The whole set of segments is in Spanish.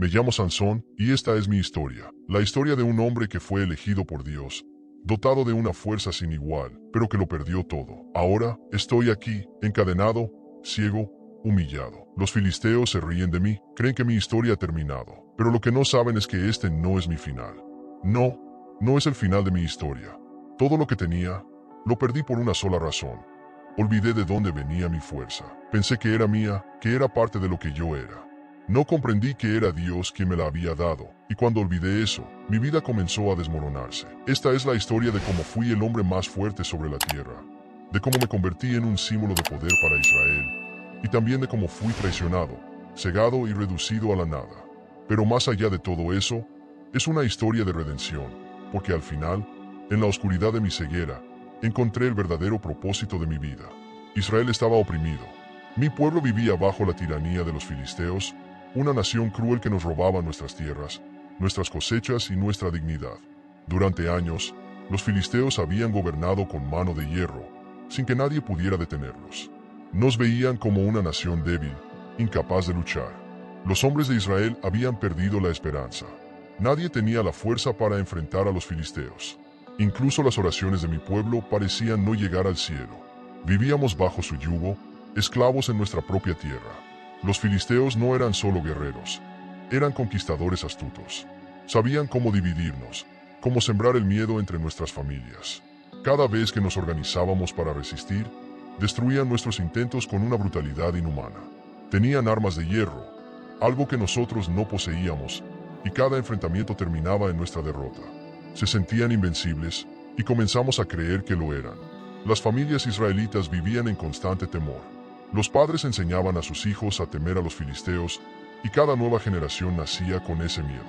Me llamo Sansón y esta es mi historia. La historia de un hombre que fue elegido por Dios, dotado de una fuerza sin igual, pero que lo perdió todo. Ahora estoy aquí, encadenado, ciego, humillado. Los filisteos se ríen de mí, creen que mi historia ha terminado. Pero lo que no saben es que este no es mi final. No es el final de mi historia. Todo lo que tenía, lo perdí por una sola razón. Olvidé de dónde venía mi fuerza. Pensé que era mía, que era parte de lo que yo era. No comprendí que era Dios quien me la había dado, y cuando olvidé eso, mi vida comenzó a desmoronarse. Esta es la historia de cómo fui el hombre más fuerte sobre la tierra, de cómo me convertí en un símbolo de poder para Israel, y también de cómo fui traicionado, cegado y reducido a la nada. Pero más allá de todo eso, es una historia de redención, porque al final, en la oscuridad de mi ceguera, encontré el verdadero propósito de mi vida. Israel estaba oprimido. Mi pueblo vivía bajo la tiranía de los filisteos, una nación cruel que nos robaba nuestras tierras, nuestras cosechas y nuestra dignidad. Durante años, los filisteos habían gobernado con mano de hierro, sin que nadie pudiera detenerlos. Nos veían como una nación débil, incapaz de luchar. Los hombres de Israel habían perdido la esperanza. Nadie tenía la fuerza para enfrentar a los filisteos. Incluso las oraciones de mi pueblo parecían no llegar al cielo. Vivíamos bajo su yugo, esclavos en nuestra propia tierra. Los filisteos no eran solo guerreros, eran conquistadores astutos. Sabían cómo dividirnos, cómo sembrar el miedo entre nuestras familias. Cada vez que nos organizábamos para resistir, destruían nuestros intentos con una brutalidad inhumana. Tenían armas de hierro, algo que nosotros no poseíamos, y cada enfrentamiento terminaba en nuestra derrota. Se sentían invencibles, y comenzamos a creer que lo eran. Las familias israelitas vivían en constante temor. Los padres enseñaban a sus hijos a temer a los filisteos, y cada nueva generación nacía con ese miedo.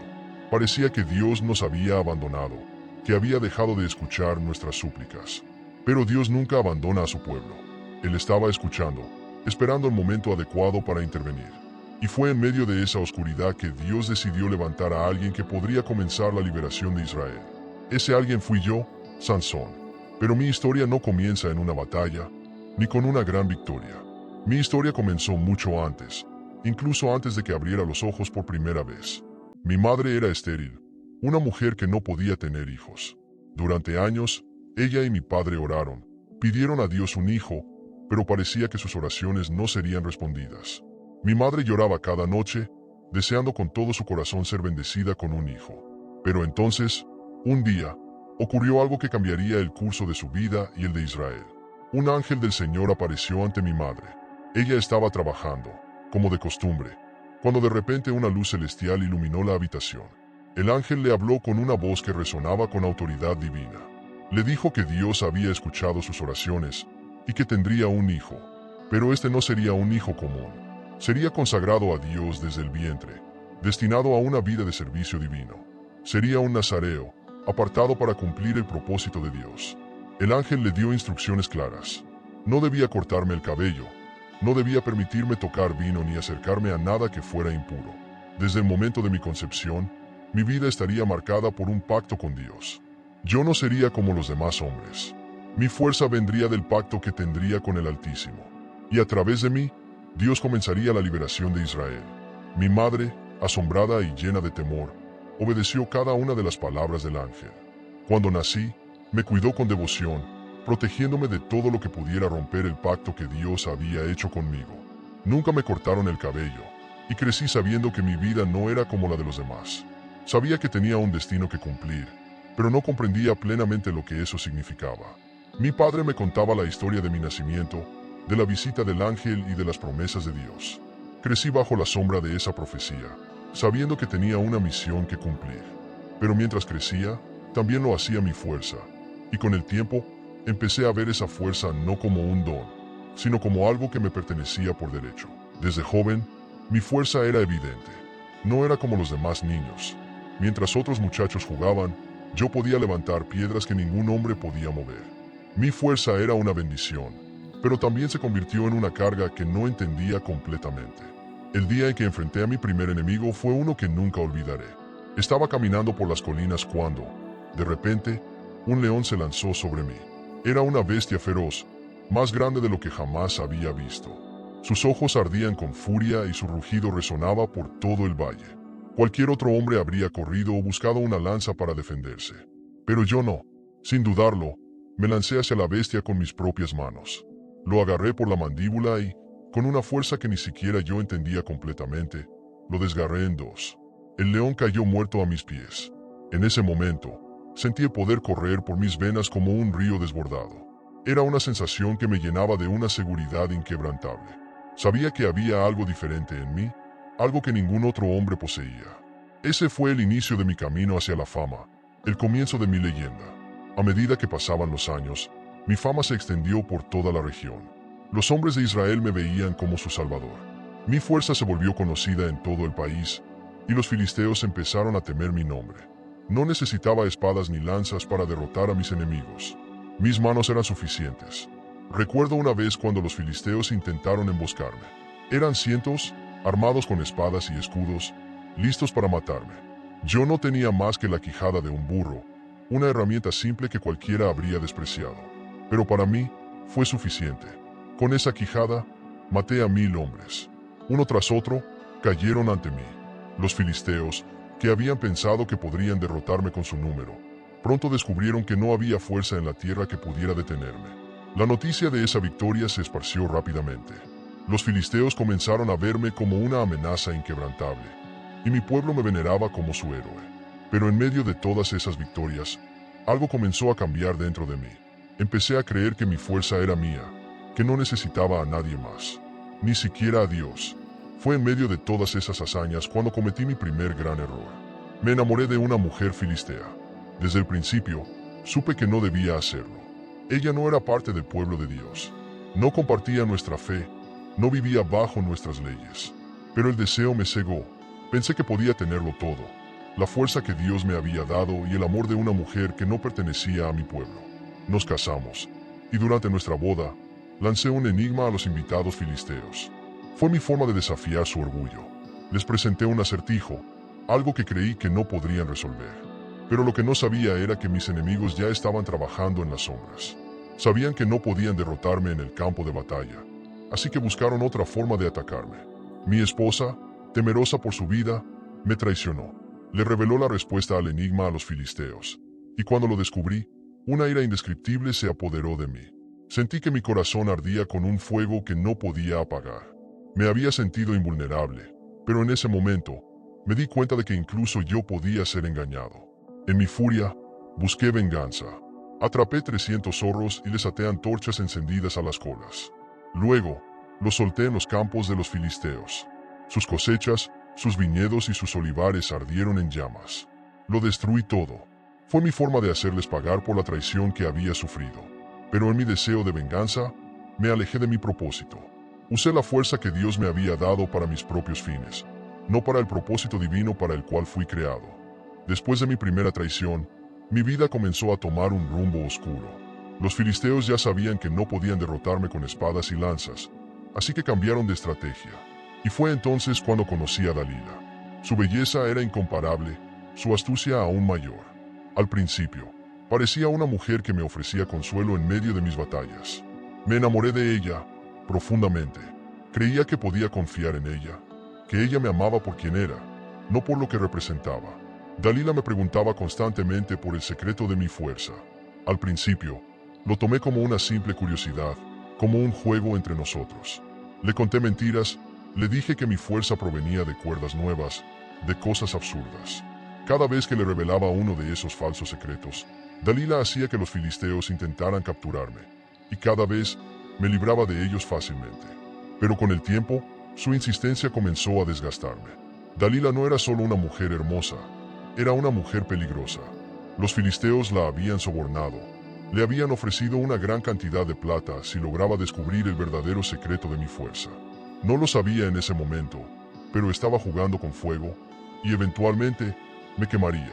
Parecía que Dios nos había abandonado, que había dejado de escuchar nuestras súplicas. Pero Dios nunca abandona a su pueblo. Él estaba escuchando, esperando el momento adecuado para intervenir. Y fue en medio de esa oscuridad que Dios decidió levantar a alguien que podría comenzar la liberación de Israel. Ese alguien fui yo, Sansón. Pero mi historia no comienza en una batalla, ni con una gran victoria. Mi historia comenzó mucho antes, incluso antes de que abriera los ojos por primera vez. Mi madre era estéril, una mujer que no podía tener hijos. Durante años, ella y mi padre oraron, pidieron a Dios un hijo, pero parecía que sus oraciones no serían respondidas. Mi madre lloraba cada noche, deseando con todo su corazón ser bendecida con un hijo. Pero entonces, un día, ocurrió algo que cambiaría el curso de su vida y el de Israel. Un ángel del Señor apareció ante mi madre. Ella estaba trabajando, como de costumbre, cuando de repente una luz celestial iluminó la habitación. El ángel le habló con una voz que resonaba con autoridad divina. Le dijo que Dios había escuchado sus oraciones y que tendría un hijo, pero este no sería un hijo común. Sería consagrado a Dios desde el vientre, destinado a una vida de servicio divino. Sería un nazareo, apartado para cumplir el propósito de Dios. El ángel le dio instrucciones claras. No debía cortarme el cabello, no debía permitirme tocar vino ni acercarme a nada que fuera impuro. Desde el momento de mi concepción, mi vida estaría marcada por un pacto con Dios. Yo no sería como los demás hombres. Mi fuerza vendría del pacto que tendría con el Altísimo. Y a través de mí, Dios comenzaría la liberación de Israel. Mi madre, asombrada y llena de temor, obedeció cada una de las palabras del ángel. Cuando nací, me cuidó con devoción, protegiéndome de todo lo que pudiera romper el pacto que Dios había hecho conmigo. Nunca me cortaron el cabello, y crecí sabiendo que mi vida no era como la de los demás. Sabía que tenía un destino que cumplir, pero no comprendía plenamente lo que eso significaba. Mi padre me contaba la historia de mi nacimiento, de la visita del ángel y de las promesas de Dios. Crecí bajo la sombra de esa profecía, sabiendo que tenía una misión que cumplir. Pero mientras crecía, también lo hacía mi fuerza, y con el tiempo, empecé a ver esa fuerza no como un don, sino como algo que me pertenecía por derecho. Desde joven, mi fuerza era evidente. No era como los demás niños. Mientras otros muchachos jugaban, yo podía levantar piedras que ningún hombre podía mover. Mi fuerza era una bendición, pero también se convirtió en una carga que no entendía completamente. El día en que enfrenté a mi primer enemigo fue uno que nunca olvidaré. Estaba caminando por las colinas cuando, de repente, un león se lanzó sobre mí. Era una bestia feroz, más grande de lo que jamás había visto. Sus ojos ardían con furia y su rugido resonaba por todo el valle. Cualquier otro hombre habría corrido o buscado una lanza para defenderse. Pero yo no. Sin dudarlo, me lancé hacia la bestia con mis propias manos. Lo agarré por la mandíbula y, con una fuerza que ni siquiera yo entendía completamente, lo desgarré en dos. El león cayó muerto a mis pies. En ese momento, sentí el poder correr por mis venas como un río desbordado. Era una sensación que me llenaba de una seguridad inquebrantable. Sabía que había algo diferente en mí, algo que ningún otro hombre poseía. Ese fue el inicio de mi camino hacia la fama, el comienzo de mi leyenda. A medida que pasaban los años, mi fama se extendió por toda la región. Los hombres de Israel me veían como su salvador. Mi fuerza se volvió conocida en todo el país, y los filisteos empezaron a temer mi nombre. No necesitaba espadas ni lanzas para derrotar a mis enemigos. Mis manos eran suficientes. Recuerdo una vez cuando los filisteos intentaron emboscarme. Eran cientos, armados con espadas y escudos, listos para matarme. Yo no tenía más que la quijada de un burro, una herramienta simple que cualquiera habría despreciado. Pero para mí, fue suficiente. Con esa quijada, maté a 1000 hombres. Uno tras otro, cayeron ante mí. Los filisteos, que habían pensado que podrían derrotarme con su número, pronto descubrieron que no había fuerza en la tierra que pudiera detenerme. La noticia de esa victoria se esparció rápidamente. Los filisteos comenzaron a verme como una amenaza inquebrantable, y mi pueblo me veneraba como su héroe. Pero en medio de todas esas victorias, algo comenzó a cambiar dentro de mí. Empecé a creer que mi fuerza era mía, que no necesitaba a nadie más, ni siquiera a Dios. Fue en medio de todas esas hazañas cuando cometí mi primer gran error. Me enamoré de una mujer filistea. Desde el principio, supe que no debía hacerlo. Ella no era parte del pueblo de Dios. No compartía nuestra fe, no vivía bajo nuestras leyes. Pero el deseo me cegó. Pensé que podía tenerlo todo, la fuerza que Dios me había dado y el amor de una mujer que no pertenecía a mi pueblo. Nos casamos, y durante nuestra boda, lancé un enigma a los invitados filisteos. Fue mi forma de desafiar su orgullo. Les presenté un acertijo, algo que creí que no podrían resolver. Pero lo que no sabía era que mis enemigos ya estaban trabajando en las sombras. Sabían que no podían derrotarme en el campo de batalla, así que buscaron otra forma de atacarme. Mi esposa, temerosa por su vida, me traicionó. Le reveló la respuesta al enigma a los filisteos, y cuando lo descubrí, una ira indescriptible se apoderó de mí. Sentí que mi corazón ardía con un fuego que no podía apagar. Me había sentido invulnerable, pero en ese momento, me di cuenta de que incluso yo podía ser engañado. En mi furia, busqué venganza. Atrapé 300 zorros y les até antorchas encendidas a las colas. Luego, los solté en los campos de los filisteos. Sus cosechas, sus viñedos y sus olivares ardieron en llamas. Lo destruí todo. Fue mi forma de hacerles pagar por la traición que había sufrido. Pero en mi deseo de venganza, me alejé de mi propósito. Usé la fuerza que Dios me había dado para mis propios fines, no para el propósito divino para el cual fui creado. Después de mi primera traición, mi vida comenzó a tomar un rumbo oscuro. Los filisteos ya sabían que no podían derrotarme con espadas y lanzas, así que cambiaron de estrategia. Y fue entonces cuando conocí a Dalila. Su belleza era incomparable, su astucia aún mayor. Al principio, parecía una mujer que me ofrecía consuelo en medio de mis batallas. Me enamoré de ella, profundamente. Creía que podía confiar en ella, que ella me amaba por quien era, no por lo que representaba. Dalila me preguntaba constantemente por el secreto de mi fuerza. Al principio, lo tomé como una simple curiosidad, como un juego entre nosotros. Le conté mentiras, le dije que mi fuerza provenía de cuerdas nuevas, de cosas absurdas. Cada vez que le revelaba uno de esos falsos secretos, Dalila hacía que los filisteos intentaran capturarme, y cada vez me libraba de ellos fácilmente. Pero con el tiempo, su insistencia comenzó a desgastarme. Dalila no era solo una mujer hermosa, era una mujer peligrosa. Los filisteos la habían sobornado. Le habían ofrecido una gran cantidad de plata si lograba descubrir el verdadero secreto de mi fuerza. No lo sabía en ese momento, pero estaba jugando con fuego, y eventualmente me quemaría.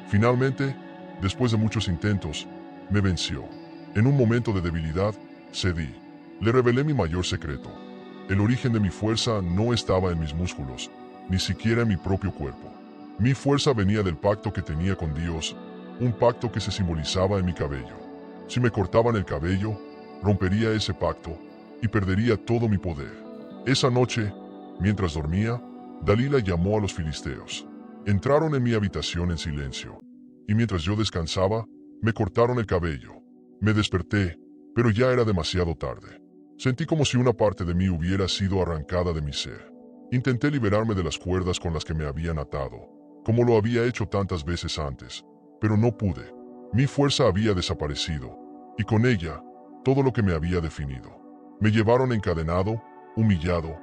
Finalmente, después de muchos intentos, me venció. En un momento de debilidad, cedí. Le revelé mi mayor secreto. El origen de mi fuerza no estaba en mis músculos, ni siquiera en mi propio cuerpo. Mi fuerza venía del pacto que tenía con Dios, un pacto que se simbolizaba en mi cabello. Si me cortaban el cabello, rompería ese pacto y perdería todo mi poder. Esa noche, mientras dormía, Dalila llamó a los filisteos. Entraron en mi habitación en silencio, y mientras yo descansaba, me cortaron el cabello. Me desperté, pero ya era demasiado tarde. Sentí como si una parte de mí hubiera sido arrancada de mi ser. Intenté liberarme de las cuerdas con las que me habían atado, como lo había hecho tantas veces antes, pero no pude. Mi fuerza había desaparecido, y con ella, todo lo que me había definido. Me llevaron encadenado, humillado,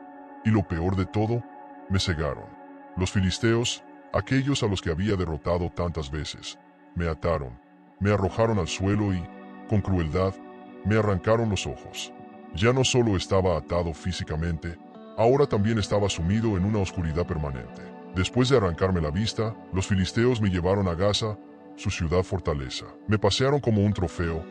y lo peor de todo, me cegaron. Los filisteos, aquellos a los que había derrotado tantas veces, me ataron, me arrojaron al suelo y, con crueldad, me arrancaron los ojos. Ya no solo estaba atado físicamente, ahora también estaba sumido en una oscuridad permanente. Después de arrancarme la vista, los filisteos me llevaron a Gaza, su ciudad fortaleza. Me pasearon como un trofeo,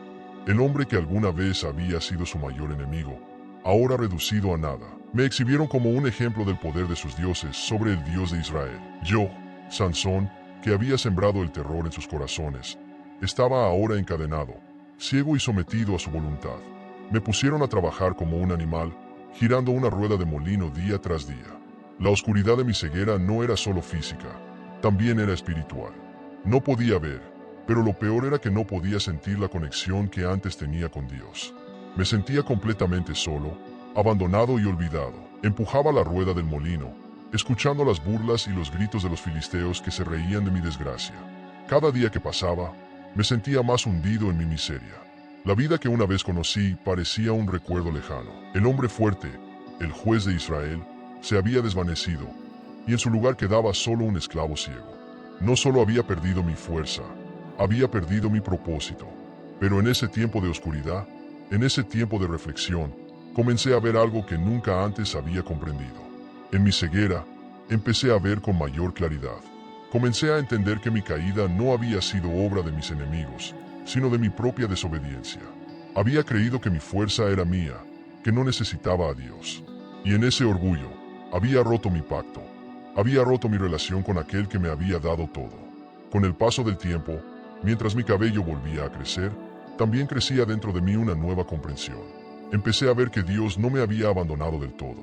el hombre que alguna vez había sido su mayor enemigo, ahora reducido a nada. Me exhibieron como un ejemplo del poder de sus dioses sobre el Dios de Israel. Yo, Sansón, que había sembrado el terror en sus corazones, estaba ahora encadenado, ciego y sometido a su voluntad. Me pusieron a trabajar como un animal, girando una rueda de molino día tras día. La oscuridad de mi ceguera no era solo física, también era espiritual. No podía ver, pero lo peor era que no podía sentir la conexión que antes tenía con Dios. Me sentía completamente solo, abandonado y olvidado. Empujaba la rueda del molino, escuchando las burlas y los gritos de los filisteos que se reían de mi desgracia. Cada día que pasaba, me sentía más hundido en mi miseria. La vida que una vez conocí parecía un recuerdo lejano. El hombre fuerte, el juez de Israel, se había desvanecido, y en su lugar quedaba solo un esclavo ciego. No solo había perdido mi fuerza, había perdido mi propósito. Pero en ese tiempo de oscuridad, en ese tiempo de reflexión, comencé a ver algo que nunca antes había comprendido. En mi ceguera, empecé a ver con mayor claridad. Comencé a entender que mi caída no había sido obra de mis enemigos, sino de mi propia desobediencia. Había creído que mi fuerza era mía, que no necesitaba a Dios. Y en ese orgullo, había roto mi pacto. Había roto mi relación con aquel que me había dado todo. Con el paso del tiempo, mientras mi cabello volvía a crecer, también crecía dentro de mí una nueva comprensión. Empecé a ver que Dios no me había abandonado del todo.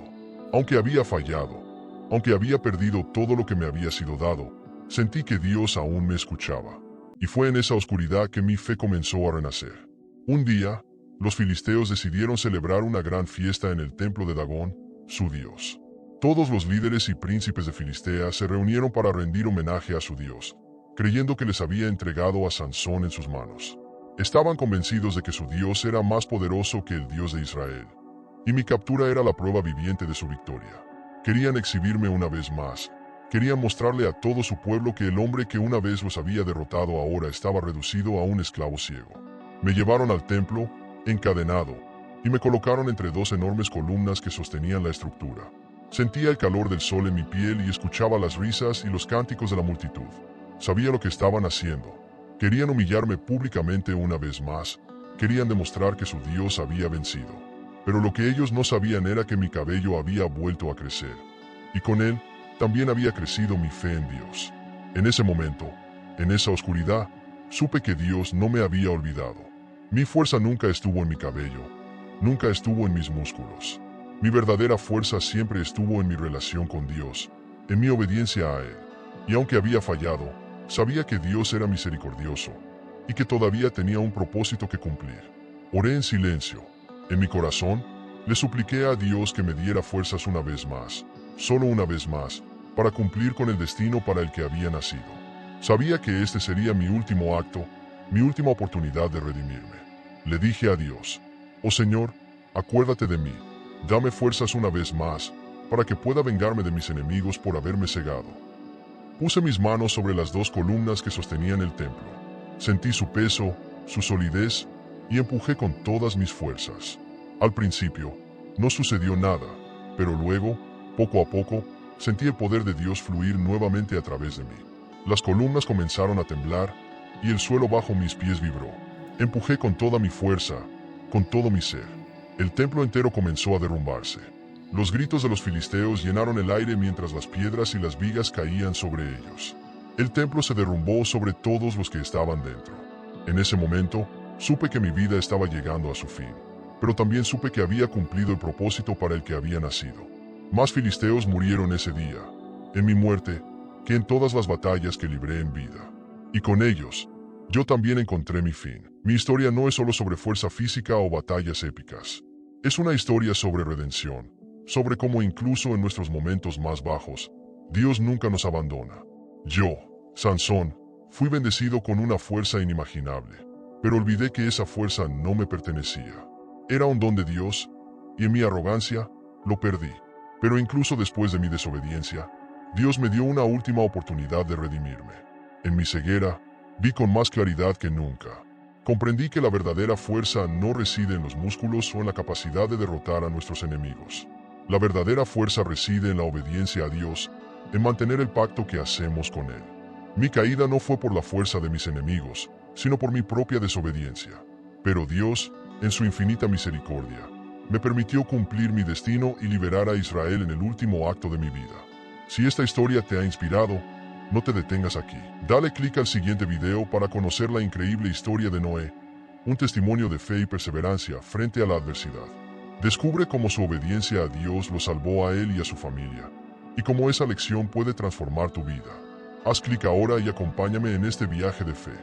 Aunque había fallado, aunque había perdido todo lo que me había sido dado, sentí que Dios aún me escuchaba. Y fue en esa oscuridad que mi fe comenzó a renacer. Un día, los filisteos decidieron celebrar una gran fiesta en el templo de Dagón, su dios. Todos los líderes y príncipes de Filistea se reunieron para rendir homenaje a su dios, creyendo que les había entregado a Sansón en sus manos. Estaban convencidos de que su Dios era más poderoso que el Dios de Israel, y mi captura era la prueba viviente de su victoria. Querían exhibirme una vez más, querían mostrarle a todo su pueblo que el hombre que una vez los había derrotado ahora estaba reducido a un esclavo ciego. Me llevaron al templo, encadenado, y me colocaron entre dos enormes columnas que sostenían la estructura. Sentía el calor del sol en mi piel y escuchaba las risas y los cánticos de la multitud. Sabía lo que estaban haciendo. Querían humillarme públicamente una vez más, querían demostrar que su Dios había vencido. Pero lo que ellos no sabían era que mi cabello había vuelto a crecer, y con él también había crecido mi fe en Dios. En ese momento, en esa oscuridad, supe que Dios no me había olvidado. Mi fuerza nunca estuvo en mi cabello, nunca estuvo en mis músculos. Mi verdadera fuerza siempre estuvo en mi relación con Dios, en mi obediencia a Él. Y aunque había fallado, sabía que Dios era misericordioso y que todavía tenía un propósito que cumplir. Oré en silencio. En mi corazón, le supliqué a Dios que me diera fuerzas una vez más, solo una vez más, para cumplir con el destino para el que había nacido. Sabía que este sería mi último acto, mi última oportunidad de redimirme. Le dije a Dios: «Oh Señor, acuérdate de mí, dame fuerzas una vez más, para que pueda vengarme de mis enemigos por haberme cegado». Puse mis manos sobre las dos columnas que sostenían el templo. Sentí su peso, su solidez, y empujé con todas mis fuerzas. Al principio, no sucedió nada, pero luego, poco a poco, sentí el poder de Dios fluir nuevamente a través de mí. Las columnas comenzaron a temblar, y el suelo bajo mis pies vibró. Empujé con toda mi fuerza, con todo mi ser. El templo entero comenzó a derrumbarse. Los gritos de los filisteos llenaron el aire mientras las piedras y las vigas caían sobre ellos. El templo se derrumbó sobre todos los que estaban dentro. En ese momento, supe que mi vida estaba llegando a su fin, pero también supe que había cumplido el propósito para el que había nacido. Más filisteos murieron ese día. En mi muerte, que en todas las batallas que libré en vida. Y con ellos, yo también encontré mi fin. Mi historia no es solo sobre fuerza física o batallas épicas. Es una historia sobre redención, sobre cómo incluso en nuestros momentos más bajos, Dios nunca nos abandona. Yo, Sansón, fui bendecido con una fuerza inimaginable, pero olvidé que esa fuerza no me pertenecía. Era un don de Dios, y en mi arrogancia, lo perdí. Pero incluso después de mi desobediencia, Dios me dio una última oportunidad de redimirme. En mi ceguera, vi con más claridad que nunca. Comprendí que la verdadera fuerza no reside en los músculos o en la capacidad de derrotar a nuestros enemigos. La verdadera fuerza reside en la obediencia a Dios, en mantener el pacto que hacemos con Él. Mi caída no fue por la fuerza de mis enemigos, sino por mi propia desobediencia. Pero Dios, en su infinita misericordia, me permitió cumplir mi destino y liberar a Israel en el último acto de mi vida. Si esta historia te ha inspirado, no te detengas aquí. Dale clic al siguiente video para conocer la increíble historia de Noé, un testimonio de fe y perseverancia frente a la adversidad. Descubre cómo su obediencia a Dios lo salvó a él y a su familia, y cómo esa lección puede transformar tu vida. Haz clic ahora y acompáñame en este viaje de fe.